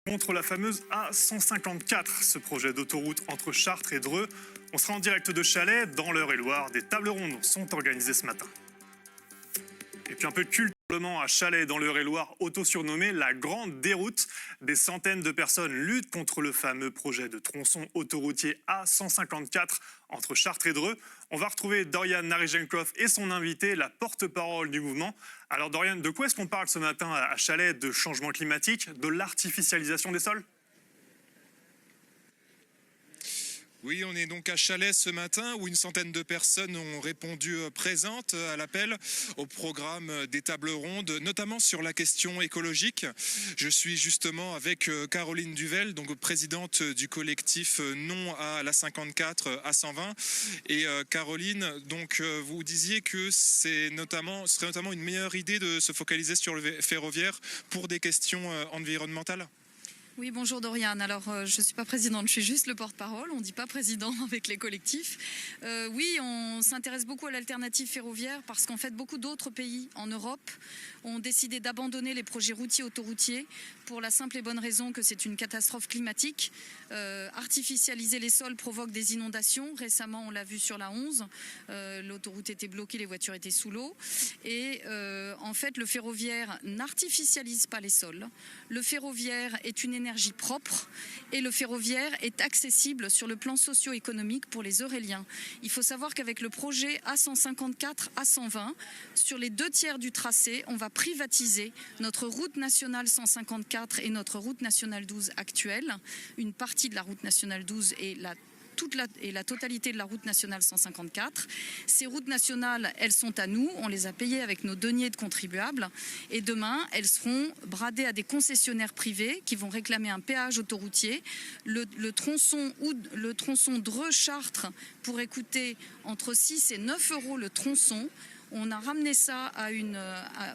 Contre la fameuse A154, ce projet d'autoroute entre Chartres et Dreux. On sera en direct de Chalais, dans l'Eure-et-Loire. Des tables rondes sont organisées ce matin. Et puis un peu de culte à Chalais, dans l'Eure-et-Loire, auto-surnommé la Grande Déroute. Des centaines de personnes luttent contre le fameux projet de tronçon autoroutier A154 entre Chartres et Dreux. On va retrouver Dorian Narijenkov et son invité, la porte-parole du mouvement. Alors Dorian, de quoi est-ce qu'on parle ce matin à Chalais? De changement climatique, de l'artificialisation des sols? Oui, on est donc à Chalais ce matin où une centaine de personnes ont répondu présentes à l'appel au programme des tables rondes, notamment sur la question écologique. Je suis justement avec Caroline Duvel, donc présidente du collectif Non à la 54 à 120. Et Caroline, donc vous disiez que ce serait notamment une meilleure idée de se focaliser sur le ferroviaire pour des questions environnementales. Oui, bonjour Dorian. Alors, je ne suis pas présidente, je suis juste le porte-parole. On ne dit pas président avec les collectifs. Oui, on s'intéresse beaucoup à l'alternative ferroviaire parce qu'en fait, beaucoup d'autres pays en Europe ont décidé d'abandonner les projets routiers autoroutiers pour la simple et bonne raison que c'est une catastrophe climatique. Artificialiser les sols provoque des inondations. Récemment, on l'a vu sur la 11. L'autoroute était bloquée, les voitures étaient sous l'eau. Et en fait, le ferroviaire n'artificialise pas les sols. Le ferroviaire est une énergie propre et le ferroviaire est accessible sur le plan socio-économique pour les Euréliens. Il faut savoir qu'avec le projet A154, A120, sur les 2/3 du tracé, on va privatiser notre route nationale 154 et notre route nationale 12 actuelle. Une partie de la route nationale 12 et la totalité de la route nationale 154. Ces routes nationales, elles sont à nous, on les a payées avec nos deniers de contribuables et demain, elles seront bradées à des concessionnaires privés qui vont réclamer un péage autoroutier. Le tronçon Dreux-Chartres pourrait coûter entre 6 et 9 euros le tronçon. On a ramené ça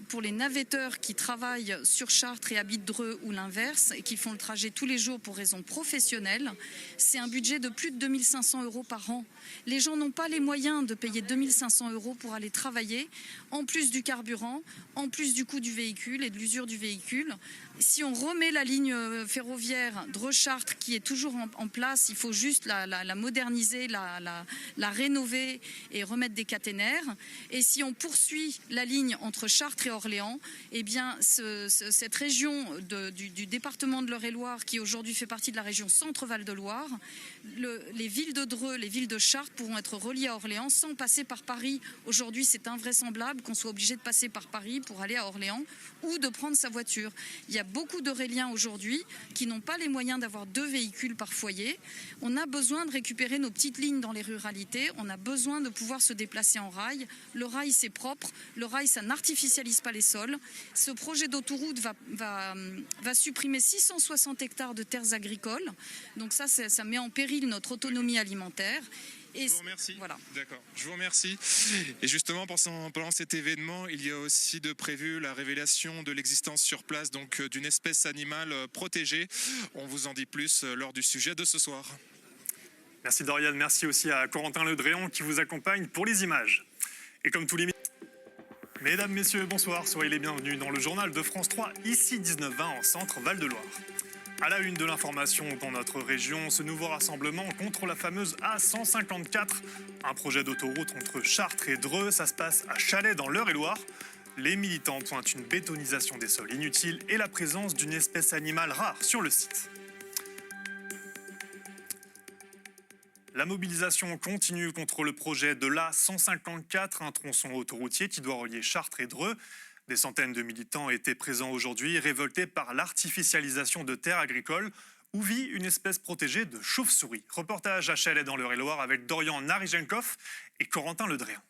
pour les navetteurs qui travaillent sur Chartres et habitent Dreux ou l'inverse et qui font le trajet tous les jours pour raisons professionnelles. C'est un budget de plus de 2 500 euros par an. Les gens n'ont pas les moyens de payer 2 500 euros pour aller travailler, en plus du carburant, en plus du coût du véhicule et de l'usure du véhicule. Si on remet la ligne ferroviaire Dreux-Chartres qui est toujours en place, il faut juste la moderniser, la rénover et remettre des caténaires. Et si on poursuit la ligne entre Chartres et Orléans, eh bien cette région du département de l'Eure-et-Loire, qui aujourd'hui fait partie de la région Centre-Val de Loire, les villes de Dreux, les villes de Chartres pourront être reliées à Orléans sans passer par Paris. Aujourd'hui, c'est invraisemblable qu'on soit obligé de passer par Paris pour aller à Orléans ou de prendre sa voiture. Il y a beaucoup d'Euréliens aujourd'hui qui n'ont pas les moyens d'avoir 2 véhicules par foyer. On a besoin de récupérer nos petites lignes dans les ruralités. On a besoin de pouvoir se déplacer en rail. Le rail, c'est propre. Le rail, ça n'artificialise pas les sols. Ce projet d'autoroute va supprimer 660 hectares de terres agricoles. Donc ça met en péril notre autonomie alimentaire. Je vous remercie. Voilà. D'accord, je vous remercie. Et justement, pendant cet événement, il y a aussi de prévu la révélation de l'existence sur place donc d'une espèce animale protégée. On vous en dit plus lors du sujet de ce soir. Merci Dorian, merci aussi à Corentin Ledréon qui vous accompagne pour les images. Et comme tous les Mesdames, Messieurs, bonsoir, soyez les bienvenus dans le journal de France 3, ici 19h20 en centre Val-de-Loire. À la une de l'information dans notre région, ce nouveau rassemblement contre la fameuse A154, un projet d'autoroute entre Chartres et Dreux, ça se passe à Chalais dans l'Eure-et-Loire. Les militants pointent une bétonisation des sols inutiles et la présence d'une espèce animale rare sur le site. La mobilisation continue contre le projet de l'A154, un tronçon autoroutier qui doit relier Chartres et Dreux. Des centaines de militants étaient présents aujourd'hui, révoltés par l'artificialisation de terres agricoles où vit une espèce protégée de chauve-souris. Reportage à Chalais dans l'Eure-et-Loire avec Dorian Narijenkov et Corentin Ledréon.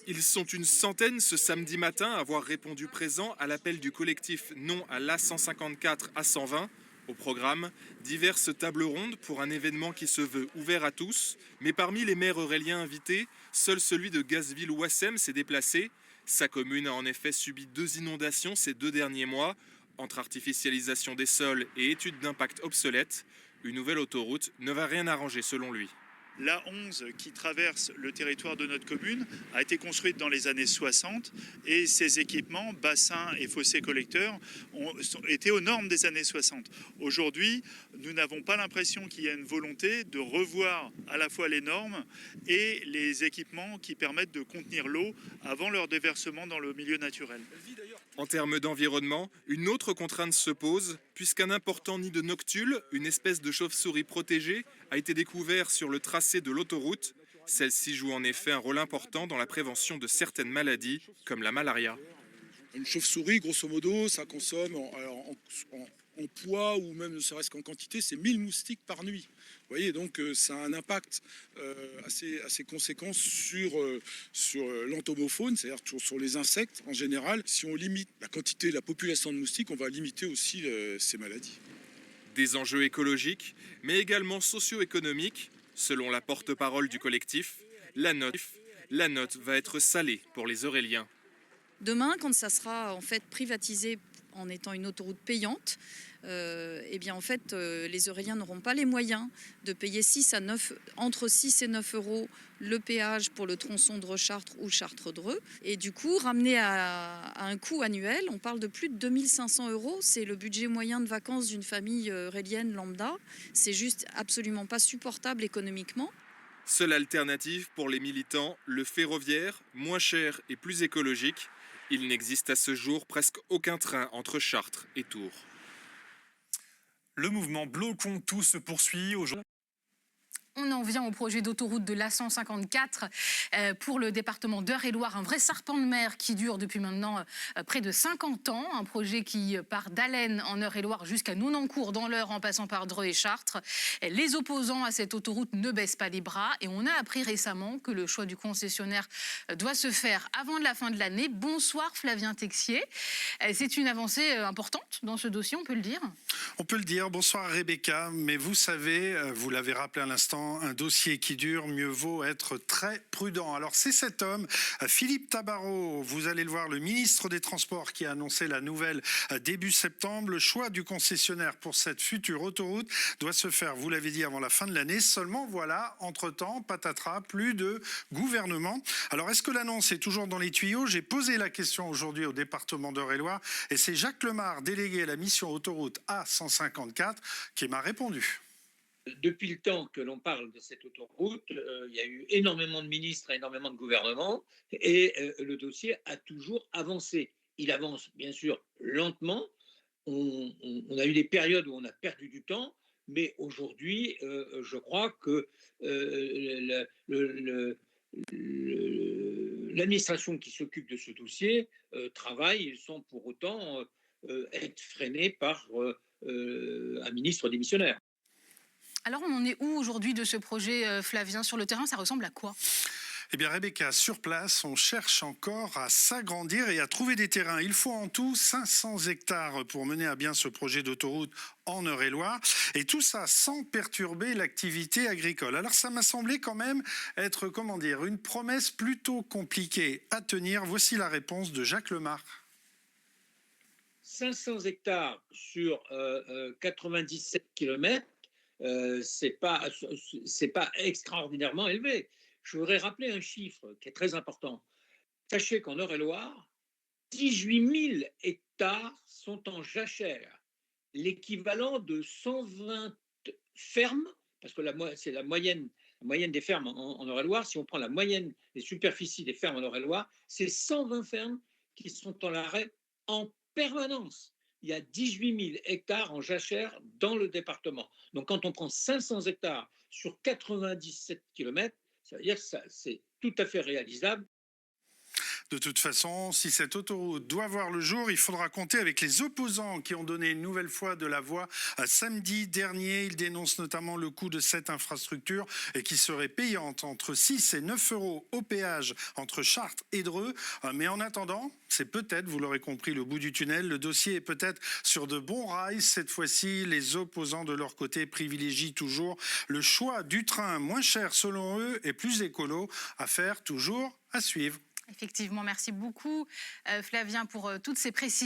Ils sont une centaine ce samedi matin à avoir répondu présent à l'appel du collectif Non à l'A154 à 120. Au programme, diverses tables rondes pour un événement qui se veut ouvert à tous. Mais parmi les maires euréliens invités, seul celui de Gazville-Ouassem s'est déplacé. Sa commune a en effet subi 2 inondations ces 2 derniers mois. Entre artificialisation des sols et études d'impact obsolètes, une nouvelle autoroute ne va rien arranger selon lui. L'A11 qui traverse le territoire de notre commune a été construite dans les années 60 et ces équipements, bassins et fossés collecteurs, étaient aux normes des années 60. Aujourd'hui, nous n'avons pas l'impression qu'il y a une volonté de revoir à la fois les normes et les équipements qui permettent de contenir l'eau avant leur déversement dans le milieu naturel. En termes d'environnement, une autre contrainte se pose, puisqu'un important nid de noctules, une espèce de chauve-souris protégée, a été découvert sur le tracé de l'autoroute. Celle-ci joue en effet un rôle important dans la prévention de certaines maladies, comme la malaria. Une chauve-souris, grosso modo, ça consomme en poids ou même ne serait-ce qu'en quantité, c'est 1000 moustiques par nuit. Vous voyez, donc ça a un impact assez conséquent sur l'entomofaune, c'est-à-dire sur les insectes en général. Si on limite la quantité, la population de moustiques, on va limiter aussi ces maladies. Des enjeux écologiques, mais également socio-économiques. Selon la porte-parole du collectif, la note va être salée pour les Auréliens. Demain, quand ça sera en fait privatisé en étant une autoroute payante, eh bien en fait les Auréliens n'auront pas les moyens de payer entre 6 et 9 euros le péage pour le tronçon Dreux-Chartres ou Chartres-Dreux. Et du coup, ramené à un coût annuel, on parle de plus de 2500 euros. C'est le budget moyen de vacances d'une famille aurélienne lambda. C'est juste absolument pas supportable économiquement. Seule alternative pour les militants, le ferroviaire, moins cher et plus écologique. Il n'existe à ce jour presque aucun train entre Chartres et Tours. Le mouvement Bloquons tout se poursuit aujourd'hui. On en vient au projet d'autoroute de l'A154 pour le département d'Eure-et-Loir, un vrai serpent de mer qui dure depuis maintenant près de 50 ans. Un projet qui part d'Allennes en Eure-et-Loir jusqu'à Nonancourt dans l'Eure en passant par Dreux et Chartres. Les opposants à cette autoroute ne baissent pas les bras et on a appris récemment que le choix du concessionnaire doit se faire avant la fin de l'année. Bonsoir Flavien Texier. C'est une avancée importante dans ce dossier, on peut le dire? On peut le dire. Bonsoir Rebecca. Mais vous savez, vous l'avez rappelé à l'instant, un dossier qui dure, mieux vaut être très prudent. Alors c'est cet homme, Philippe Tabarot, vous allez le voir, le ministre des Transports qui a annoncé la nouvelle début septembre. Le choix du concessionnaire pour cette future autoroute doit se faire, vous l'avez dit, avant la fin de l'année. Seulement voilà, entre-temps, patatras, plus de gouvernement. Alors est-ce que l'annonce est toujours dans les tuyaux? J'ai posé la question aujourd'hui au département d'Eure-et-Loir et c'est Jacques Lemar, délégué à la mission autoroute A154, qui m'a répondu. Depuis le temps que l'on parle de cette autoroute, il y a eu énormément de ministres, énormément de gouvernements, et le dossier a toujours avancé. Il avance bien sûr lentement. On a eu des périodes où on a perdu du temps, mais aujourd'hui, je crois que l'administration qui s'occupe de ce dossier travaille sans pour autant être freinée par un ministre démissionnaire. Alors on en est où aujourd'hui de ce projet, Flavien? Sur le terrain, ça ressemble à quoi? Eh bien Rebecca, sur place, on cherche encore à s'agrandir et à trouver des terrains. Il faut en tout 500 hectares pour mener à bien ce projet d'autoroute en Eure-et-Loir. Et tout ça sans perturber l'activité agricole. Alors ça m'a semblé quand même être, une promesse plutôt compliquée à tenir. Voici la réponse de Jacques Lemar. 500 hectares sur 97 km, c'est pas extraordinairement élevé. Je voudrais rappeler un chiffre qui est très important. Sachez qu'en Eure-et-Loir, 18 000 hectares sont en jachère, l'équivalent de 120 fermes, parce que c'est la moyenne des fermes en Eure-et-Loir. Si on prend la moyenne des superficies des fermes en Eure-et-Loir, c'est 120 fermes qui sont en arrêt en permanence. Il y a 18 000 hectares en jachère dans le département. Donc, quand on prend 500 hectares sur 97 km, ça veut dire que c'est tout à fait réalisable. De toute façon, si cette autoroute doit voir le jour, il faudra compter avec les opposants qui ont donné une nouvelle fois de la voix samedi dernier. Ils dénoncent notamment le coût de cette infrastructure et qui serait payante entre 6 et 9 euros au péage entre Chartres et Dreux. Mais en attendant, c'est peut-être, vous l'aurez compris, le bout du tunnel. Le dossier est peut-être sur de bons rails. Cette fois-ci, les opposants de leur côté privilégient toujours le choix du train moins cher selon eux et plus écolo. Affaire toujours à suivre. Effectivement, merci beaucoup Flavien pour toutes ces précisions.